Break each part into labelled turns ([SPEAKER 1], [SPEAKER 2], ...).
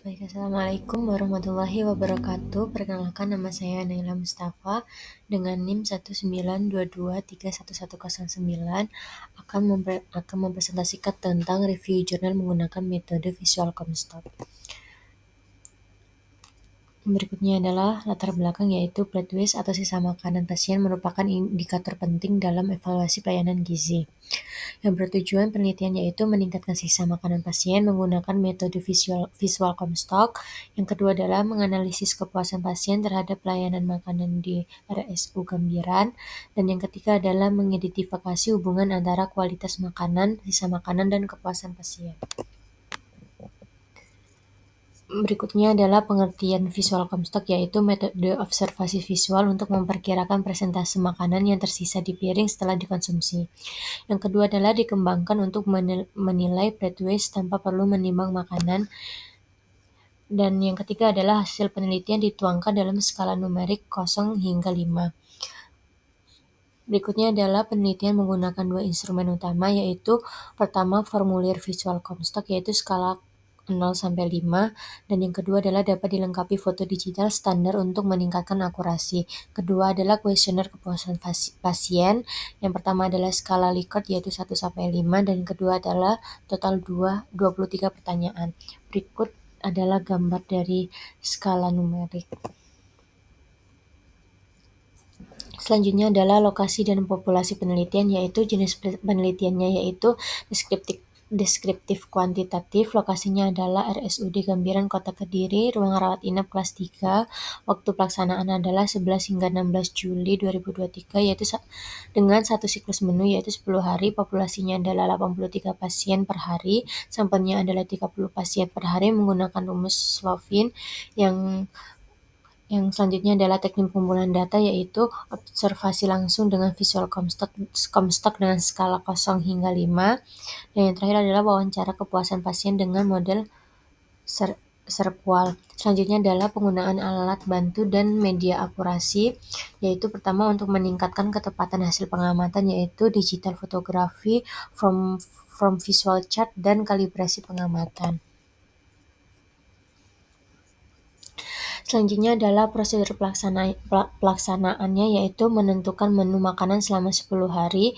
[SPEAKER 1] Baik, Assalamualaikum warahmatullahi wabarakatuh. Perkenalkan, nama saya Naila Mustafa dengan NIM 192231109 akan mempresentasikan tentang review jurnal menggunakan metode Visual Comstock. Berikutnya adalah latar belakang, yaitu blood waste atau sisa makanan pasien merupakan indikator penting dalam evaluasi pelayanan gizi. Yang bertujuan penelitian yaitu meningkatkan sisa makanan pasien menggunakan metode Visual Comstock. Yang kedua adalah menganalisis kepuasan pasien terhadap pelayanan makanan di RSU Gambiran. Dan yang ketiga adalah mengidentifikasi hubungan antara kualitas makanan, sisa makanan, dan kepuasan pasien. Berikutnya adalah pengertian Visual Comstock, yaitu metode observasi visual untuk memperkirakan persentase makanan yang tersisa di piring setelah dikonsumsi. Yang kedua adalah dikembangkan untuk menilai blood waste tanpa perlu menimbang makanan. Dan yang ketiga adalah hasil penelitian dituangkan dalam skala numerik 0 hingga 5. Berikutnya adalah penelitian menggunakan dua instrumen utama, yaitu pertama formulir Visual Comstock, yaitu skala 0-5, dan yang kedua adalah dapat dilengkapi foto digital standar untuk meningkatkan akurasi. Kedua adalah kuesioner kepuasan pasien. Yang pertama adalah skala Likert, yaitu 1-5, dan yang kedua adalah total 23 pertanyaan. Berikut adalah gambar dari skala numerik. Selanjutnya adalah lokasi dan populasi penelitian, yaitu jenis penelitiannya yaitu deskriptif kuantitatif. Lokasinya adalah RSUD Gambiran Kota Kediri, ruang rawat inap kelas 3. Waktu pelaksanaan adalah 11 hingga 16 Juli 2023, yaitu dengan satu siklus menu yaitu 10 hari. Populasinya adalah 83 pasien per hari. Sampelnya adalah 30 pasien per hari menggunakan rumus Slovin. Yang selanjutnya adalah teknik pengumpulan data, yaitu observasi langsung dengan Visual Comstock dengan skala 0 hingga 5. Dan yang terakhir adalah wawancara kepuasan pasien dengan model Serqual. Selanjutnya adalah penggunaan alat bantu dan media akurasi, yaitu pertama untuk meningkatkan ketepatan hasil pengamatan, yaitu digital fotografi, from visual chart, dan kalibrasi pengamatan. Selanjutnya adalah prosedur pelaksanaannya, yaitu menentukan menu makanan selama 10 hari.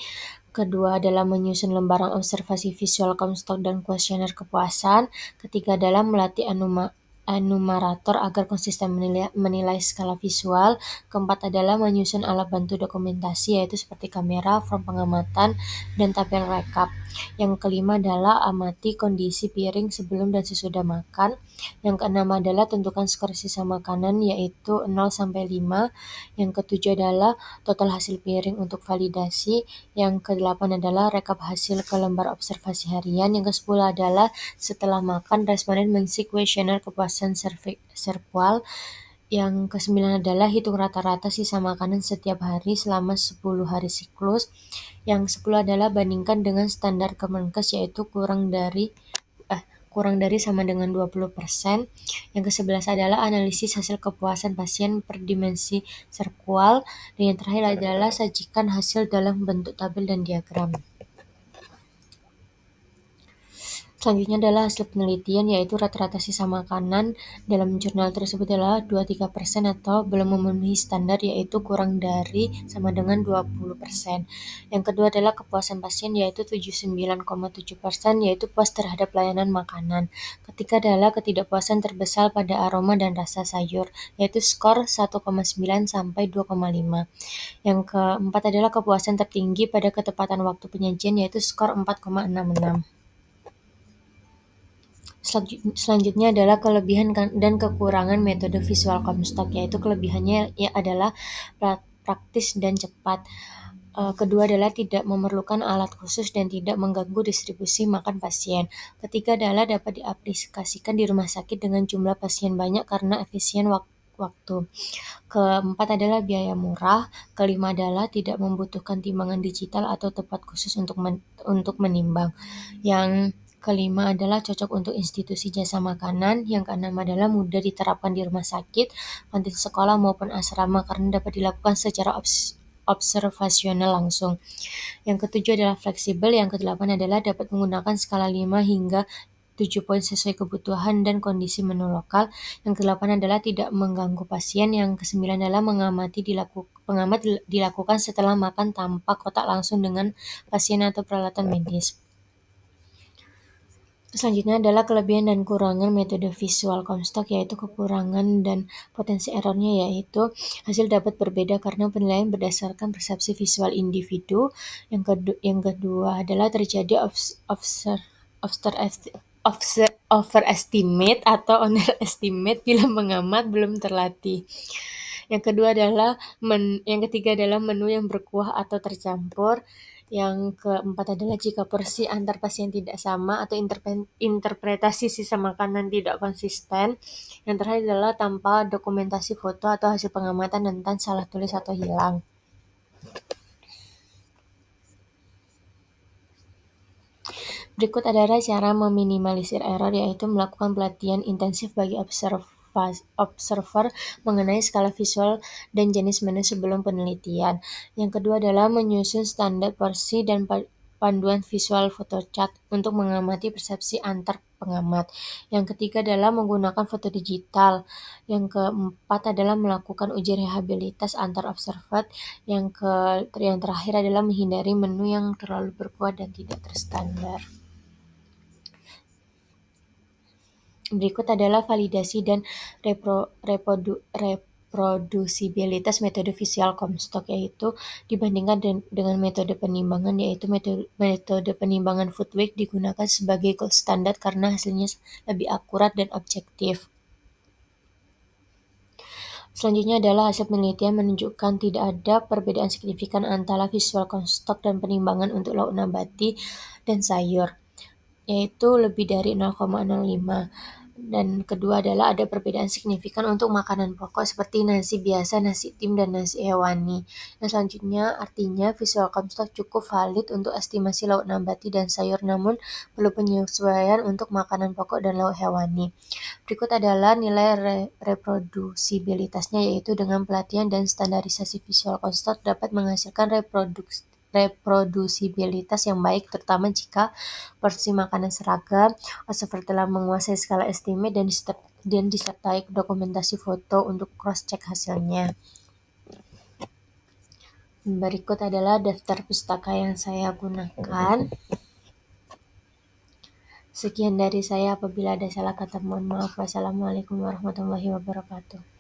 [SPEAKER 1] Kedua adalah menyusun lembaran observasi Visual Comstock dan kuesioner kepuasan. Ketiga adalah melatih enumerator agar konsisten menilai skala visual. Keempat adalah menyusun alat bantu dokumentasi, yaitu seperti kamera, form pengamatan, dan tabel rekap. Yang kelima adalah amati kondisi piring sebelum dan sesudah makan. Yang keenam adalah tentukan skor sisa makanan, yaitu 0-5. Yang ketujuh adalah total hasil piring untuk validasi. Yang kedelapan adalah rekap hasil ke lembar observasi harian. Yang ke-10 adalah setelah makan responden mengisi kuesioner kepuasan Serqual. Yang ke-9 adalah hitung rata-rata sisa makanan setiap hari selama 10 hari siklus. Yang 10 adalah bandingkan dengan standar Kemenkes, yaitu kurang dari sama dengan 20%. Yang ke-11 adalah analisis hasil kepuasan pasien per dimensi Serqual. Dan yang terakhir adalah sajikan hasil dalam bentuk tabel dan diagram. Selanjutnya adalah hasil penelitian, yaitu rata-rata sisa makanan dalam jurnal tersebut adalah 23% atau belum memenuhi standar, yaitu kurang dari sama dengan 20%. Yang kedua adalah kepuasan pasien, yaitu 79,7%, yaitu puas terhadap pelayanan makanan. Ketiga adalah ketidakpuasan terbesar pada aroma dan rasa sayur, yaitu skor 1,9 sampai 2,5. Yang keempat adalah kepuasan tertinggi pada ketepatan waktu penyajian, yaitu skor 4,66. Selanjutnya adalah kelebihan dan kekurangan metode Visual Comstock, yaitu kelebihannya adalah praktis dan cepat. Kedua adalah tidak memerlukan alat khusus dan tidak mengganggu distribusi makan pasien. Ketiga adalah dapat diaplikasikan di rumah sakit dengan jumlah pasien banyak karena efisien waktu. Keempat adalah biaya murah. Kelima adalah tidak membutuhkan timbangan digital atau tempat khusus untuk menimbang. Yang kelima adalah cocok untuk institusi jasa makanan. Yang keenam adalah mudah diterapkan di rumah sakit, kantin sekolah maupun asrama karena dapat dilakukan secara observasional langsung. Yang ketujuh adalah fleksibel. Yang kedelapan adalah dapat menggunakan skala 5 hingga 7 poin sesuai kebutuhan dan kondisi menu lokal. Yang ke-8 adalah tidak mengganggu pasien. Yang ke-9 adalah pengamat dilakukan setelah makan tanpa kontak langsung dengan pasien atau peralatan medis. Selanjutnya adalah kelebihan dan kurangan metode visual Comstock, yaitu kekurangan dan potensi errornya, yaitu hasil dapat berbeda karena penilaian berdasarkan persepsi visual individu. Yang kedua adalah terjadi overestimate atau underestimate bila pengamat belum terlatih. Yang ketiga adalah menu yang berkuah atau tercampur. Yang keempat adalah jika porsi antar pasien tidak sama atau interpretasi sisa makanan tidak konsisten. Yang terakhir adalah tanpa dokumentasi foto atau hasil pengamatan rentan salah tulis atau hilang. Berikut adalah cara meminimalisir error, yaitu melakukan pelatihan intensif bagi observer mengenai skala visual dan jenis menu sebelum penelitian. Yang kedua adalah menyusun standar porsi dan panduan visual photochat untuk mengamati persepsi antar pengamat. Yang ketiga adalah menggunakan foto digital. Yang keempat adalah melakukan uji reliabilitas antar observer. Yang terakhir adalah menghindari menu yang terlalu berkuah dan tidak terstandar. Berikut adalah validasi dan reprodusibilitas metode visual Comstock, yaitu dibandingkan dengan metode penimbangan, yaitu metode penimbangan food weight digunakan sebagai gold standard karena hasilnya lebih akurat dan objektif. Selanjutnya adalah hasil penelitian menunjukkan tidak ada perbedaan signifikan antara visual Comstock dan penimbangan untuk lauk nabati dan sayur, yaitu lebih dari 0,05. Dan kedua adalah ada perbedaan signifikan untuk makanan pokok seperti nasi biasa, nasi tim, dan nasi hewani. Dan selanjutnya artinya visual Comstock cukup valid untuk estimasi lauk nabati dan sayur, namun perlu penyesuaian untuk makanan pokok dan lauk hewani. Berikut adalah nilai reprodusibilitasnya, yaitu dengan pelatihan dan standarisasi visual Comstock dapat menghasilkan reprodusibilitas yang baik, terutama jika porsi makanan seragam, observer telah menguasai skala estimate dan disertai dokumentasi foto untuk cross-check hasilnya. Berikut adalah daftar pustaka yang saya gunakan. Sekian dari saya, apabila ada salah kata mohon maaf. Wassalamualaikum warahmatullahi wabarakatuh.